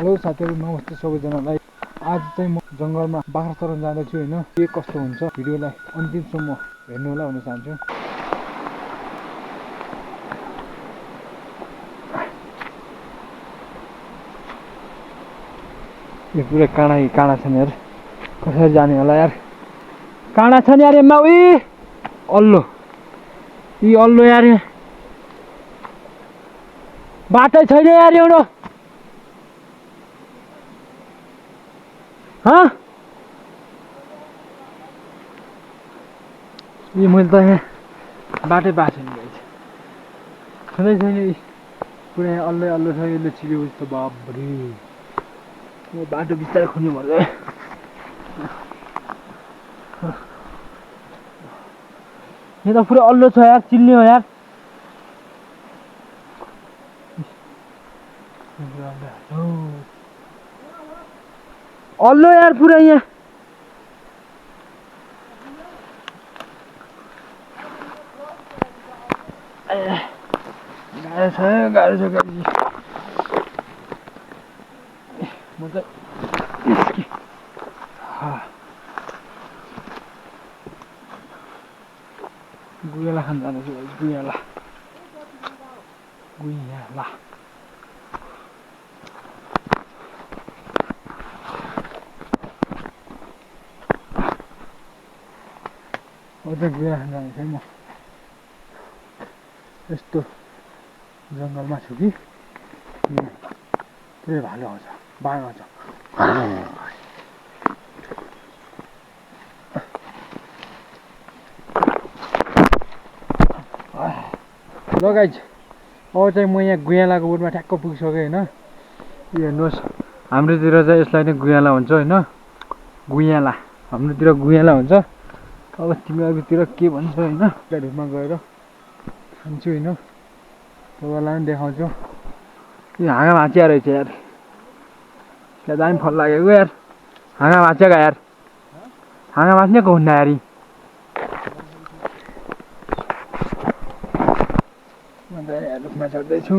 Hello साथीहरु, नमस्ते सबैजनालाई। आज चाहिँ म जंगलमा बाख्रा चराउन जाँदैछु हैन। के कस्तो हुन्छ भिडियोलाई अन्तिमसम्म हेर्नु होला भन्न चाहन्छु। यो पुरै काँडा छन् यार। कसरी जाने होला यार। काँडा छन् यार यम्मा। उही अल्लो यी अल्लो यार। बाटै छैन यार एउटा। हाँ ये मैले त यहाँ बाटै पाएको छैन गाइस। छँदै छैन। पुरै अल्लो छ। यसले चिरेको जस्तो बाबरे। यो बाटो बिस्तारै खोज्नु पर्छ। यहाँ त पुरै अल्लो छ यार, चिल्ने हो यार। अल्लो यार पुरा यहाँ। गाह्रो छ गाडी। म त गुयाला खान जाँदैछु। गुयाला अझै गुया खान जाँदैछु म। यस्तो जङ्गलमा छु कि पुरै भालु आउँछ, बाघ आउँछ। ल गाइज, अब चाहिँ म यहाँ गुयालाको बोटमा ठ्याक्क पुगिसकेँ होइन। यो हेर्नुहोस्, हाम्रोतिर चाहिँ यसलाई नै गुयाला भन्छ होइन। गुयाला हाम्रोतिर गुयाला भन्छ। अब तिमीहरूतिर के भन्छ होइन। रूपमा गएर खान्छु होइन, तपाईँलाई पनि देखाउँछु। यो हाँगा भाँचिया रहेछ यार। क्या दामी फल लागेको यार। हाँगा भाँचेको यार। हाँगा भाँच्नेको हुन्न यार। म त यहाँ रुखमा चढ्दैछु।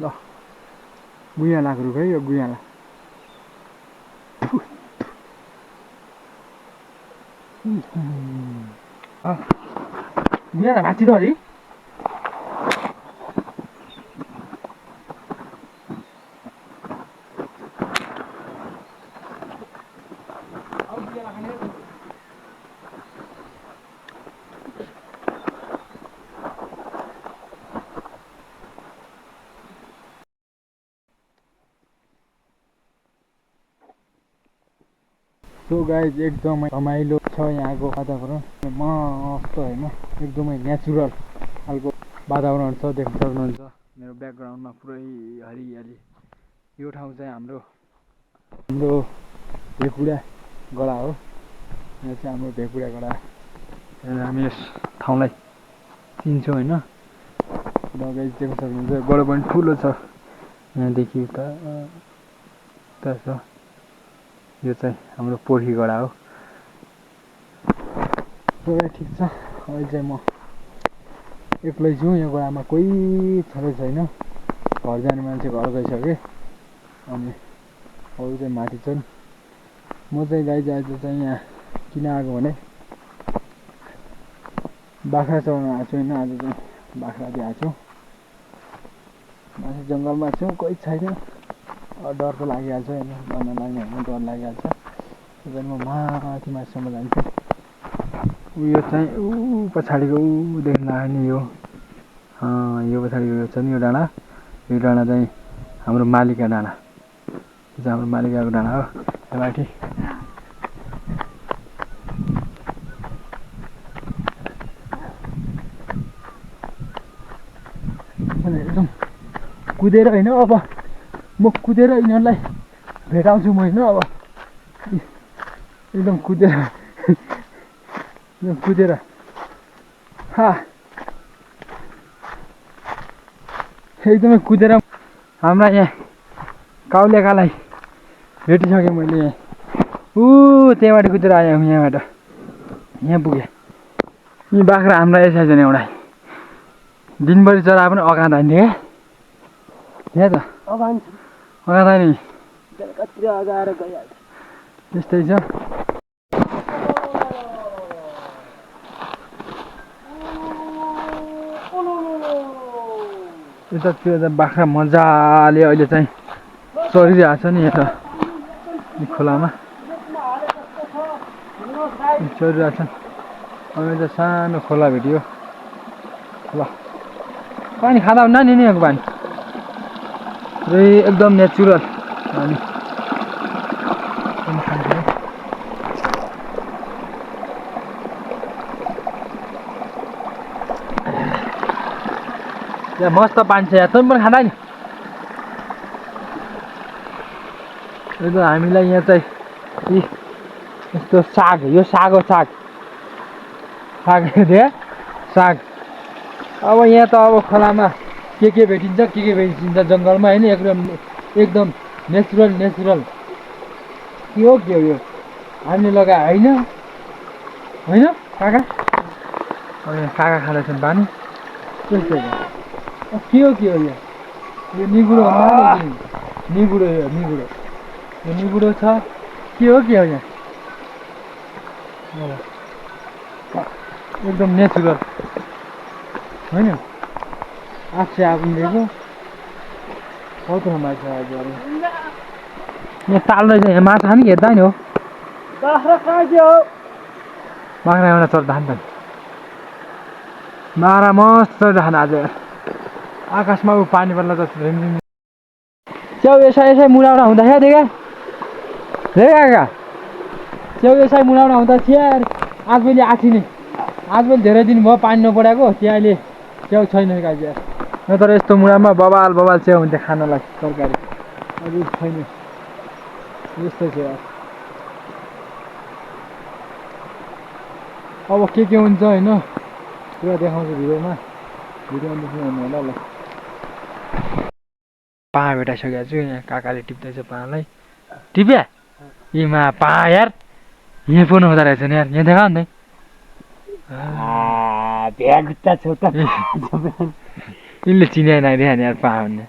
ल गुयालाको रुख है यो। गुयाला गुयाला भाँचिदो अरे। सो गाइज, एकदमै रमाइलो छ यहाँको वातावरण। मस्त होइन, एकदमै नेचुरल खालको वातावरण छ। देख्न सक्नुहुन्छ मेरो ब्याकग्राउन्डमा पुरै हरियाली। यो ठाउँ चाहिँ हाम्रो भेकुडा गडा हो। यहाँ चाहिँ हाम्रो भेकुडा गडा। हामी यस ठाउँलाई चिन्छौँ होइन। र गाइज देख्न सक्नुहुन्छ गडा पनि ठुलो छ। यहाँदेखि उता छ। यो चाहिँ हाम्रो पोखरी गडा हो। ठिक छ, अहिले चाहिँ म एक्लै छु यो गडामा। कोही छँदै छैन। घर जाने मान्छे घर गइसके। अनि अरू चाहिँ माथि छन्। म चाहिँ गाइज आज चाहिँ यहाँ किन आएको भने बाख्रा चराउन आएको छु होइन। आज चाहिँ बाख्रा दिएको छु। माथि जङ्गलमा छु, कोही छैन। डर त लागिहाल्छ होइन, डर नलाग्ने होइन, डर लागिहाल्छ। त्यही म माथि माथिसम्म जान्छु। उयो चाहिँ पछाडिको देख्न लाग्ने यो पछाडिको यो छ नि यो डाँडा। यो डाँडा चाहिँ हाम्रो मालिका डाँडा। यो चाहिँ हाम्रो मालिकाको डाँडा हो। यो माथि एकदम कुदेर होइन। अब म कुदेर यिनीहरूलाई भेटाउँछु म होइन। अब एकदम कुदेर एकदमै कुदेर हाम्रा यहाँ काउलेकालाई भेटिसकेँ मैले। यहाँ त्यहाँबाट कुदेर आएँ। यहाँबाट यहाँ पुगेँ। यी बाख्रा हाम्रा यसै छन् एउटा। दिनभरि चरा पनि अगाँदैन क्या त्यहाँ त अगाँदैन त्यस्तै छ यतातिर त बाख्रा मजाले अहिले चाहिँ चरिरहेको छ नि यता खोलामा चरिरहेको छ अहिले त सानो खोला भेटियो ल पानी खाँदा हुन्न नि यहाँको पानी र एकदम नेचुरल पानी यहाँ मस्त पानी छ यहाँ तँ पनि खाँदा नि यो हामीलाई यहाँ चाहिँ यस्तो साग यो साग हो साग साग साग अब यहाँ त अब खोलामा के भेटिन्छ के भेटिन्छ जङ्गलमा होइन एकदम नेचुरल के हो यो हामीले लगाए होइन काका अब यहाँ काका खाँदैछन् पानी त्यस्तै के हो यो निगुडो निगुडो यो निगुडो छ के हो यहाँ एकदम नेचुरल होइन आफसे आफूलेको बहुत रमाइलो छ आज यहाँ ताल रहेछ यहाँ माछा नि हेर्दा नि हो बाख्रा एउटा चढ्दा नि त बाख्रा मस्त चढ्दा आज आकाशमा ऊ पानी पर्ला त च्याउ यसै मुलाउरा हुँदा क्या देखा काका च्याउ यसै मुलाउरा हुँदा थियो आज पनि आठिने आज पनि धेरै दिन भयो पानी नपरेको त्यहाँ अहिले च्याउ छैन गाई न तर यस्तो मुलामा बबाल च्याउ हुन्थ्यो खानलाई तरकारी अझै छैन यस्तै छ अब के हुन्छ होइन पुरा देखाउँछु भिडियोमा देख्नु होला ल पा भेटाइसकेको छु यहाँ काकाले टिप्दैछ पालाई टिप्या यीमा पा यार यहाँ पो नहुँदो रहेछ नि यार यहाँ देखा नि यिनले चिनाएन देखा नि यार पा भन्ने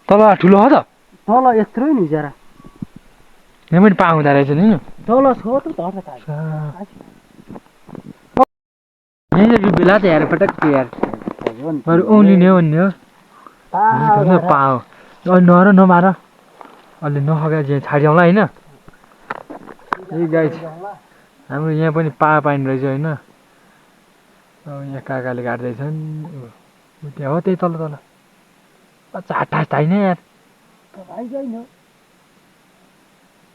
तल ठुलो हो त तल यत्रो नि जरा यहाँ पनि पा हुँदो रहेछ नि तल छ त यहीँ बेला त यार पटक्क यार बरु औँलिने हो भन्ने हो पा हो नर नमार अलि नखगा जे छाडी आउँला होइन यही गाई हाम्रो यहाँ पनि पा पाइने रहेछ होइन अब यहाँ काकाले काट्दैछन् त्यहाँ हो त्यही तल चाटा छैन यार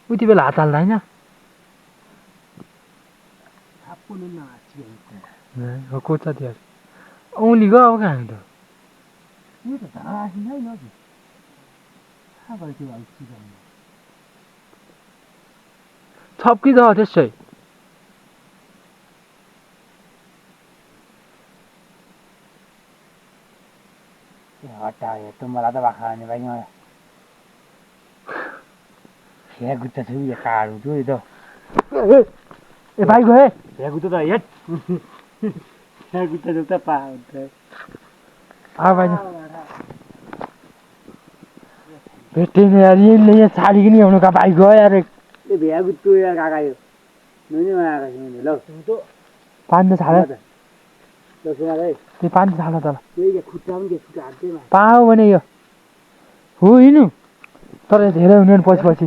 उति बेला हात हाल्दा होइन कोचा थियो औँली गयो अब कहाँ त छप्की त त्यसै हटायो मलाई त बाख्रा हाने भाइ यहाँ गुच्चा छ यो काडु छु यो त ए भाइ गए यहाँ गुच्चा त हेट यहाँ गुच्चा जस्तो पा हुन्छ भाइ भेटेन यार यिनले यहाँ छाडिकन आउनु का भाइ गयो यार ए भ्या गुच्चु यार काका यो नुनी आएको छ ल पानी त छाड ल सुना है त्यो पानी छाड तल त्यही खुट्टा पनि के खुट्टा हान्दैमा पाऊ भने यो हो हिँड्नु तर धेरै हुने पछि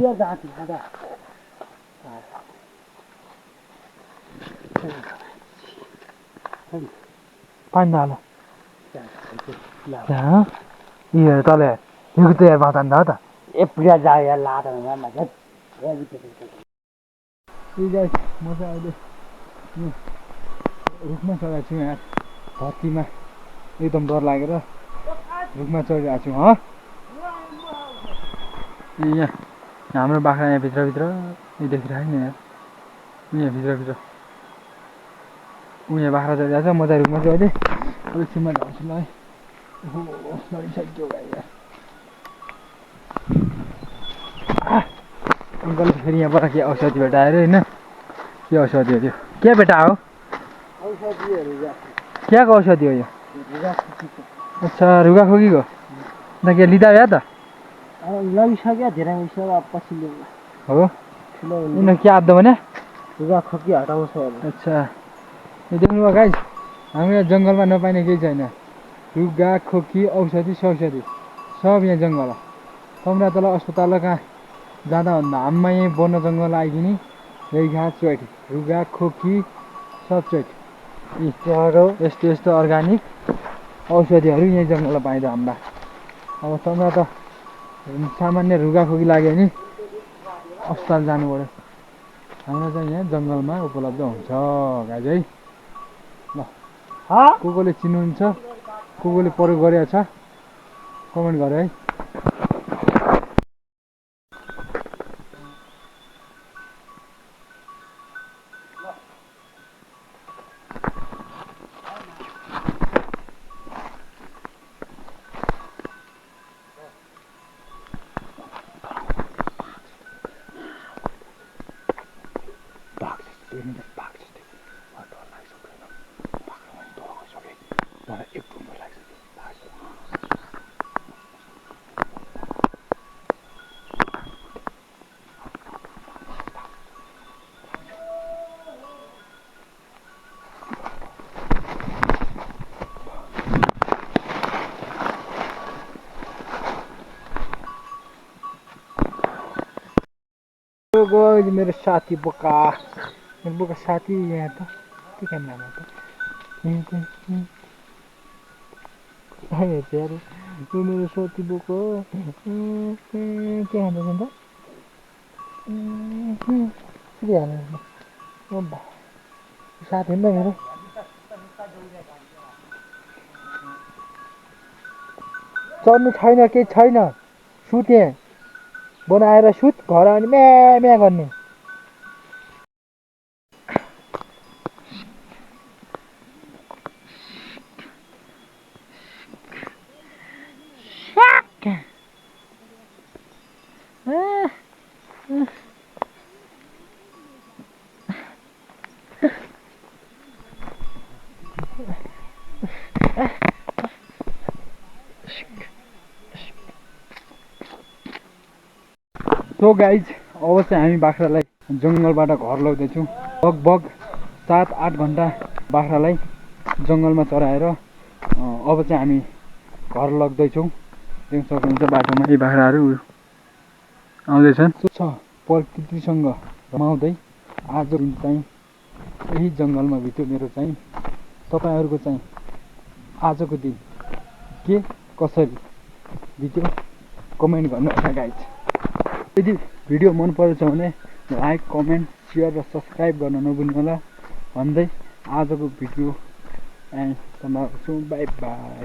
पानी हाल यो तल यो त यार बाँच्दा हो त ए पुरा जा यार लाटा म चाहिँ अहिले रुखमा चढेको छु यहाँ धरतीमा एकदम डर लागेर रुखमा चढिरहेको छु यहाँ हाम्रो बाख्रा यहाँ भित्रभित्र यो देखिरहेको नि यार यहाँ भित्रभित्र यहाँ बाख्रा चढिरहेको छ म चाहिँ रुखमा चाहिँ अहिले एकछिनमा ढाउँछु ल है लडिसक्यो गाई यार अङ्कल फेरि यहाँबाट के औषधि भेटाएर होइन के औषधि हो त्यो के भेटा हो क्याको औषधि हो यो अच्छा रुगाखोकीको अन्त के लिँदा भयो त लगिसक्यो धेरै भइसक्यो अब पछि ल्याउँला हो ठुलो यिनीहरू के आद्ध भने रुगाखोकी हटाउँछ अच्छा यो देख्नुभयो गाइस हाम्रो यहाँ जङ्गलमा नपाइने केही छैन रुगा खोकी औषधि सौषधि सब यहाँ जङ्गल हो कमरा तल अस्पताल कहाँ जाँदा भन्दा हाममा यहीँ वन जङ्गल आइदिने यही घाँस चोइट रुगा खोकी सब चोइट यस्तो यस्तो अर्ग्यानिक औषधिहरू यहीँ जङ्गलमा पाइन्छ हाम्रा अब तँलाई त सामान्य रुगाखोकी लाग्यो भने अस्पताल जानु पर्यो हाम्रो चाहिँ यहाँ जङ्गलमा उपलब्ध हुन्छ गाइज है ल को कोले चिन्नुहुन्छ को कोले प्रयोग गरेको छ कमेन्ट गर है मेरो साथी बोका साथी यहाँ त के काम नाम त मेरो साथी बोको के खाँदैछ त साथी हो नि त मेरो चढ्नु छैन केही छैन सुते बनाएर सुत घर आउने म्या म्या गर्ने सो गाइज अब चाहिँ हामी बाख्रालाई जङ्गलबाट घर लग्दैछौँ लगभग 7-8 घन्टा बाख्रालाई जङ्गलमा चराएर अब चाहिँ हामी घर लग्दैछौँ देख्न सक्नुहुन्छ बाटोमा यी बाख्राहरू आउँदैछन् छ प्रकृतिसँग रमाउँदै आज दिन चाहिँ यही जङ्गलमा बित्यो मेरो चाहिँ तपाईँहरूको चाहिँ आजको दिन के कसरी बित्यो कमेन्ट गर्नुहोस् गाइज यदि भिडियो मन परेछ भने लाइक कमेन्ट सेयर र सब्सक्राइब गर्न नभुल्नु होला भन्दै आजको भिडियो समाप्त गर्छु बाई बाई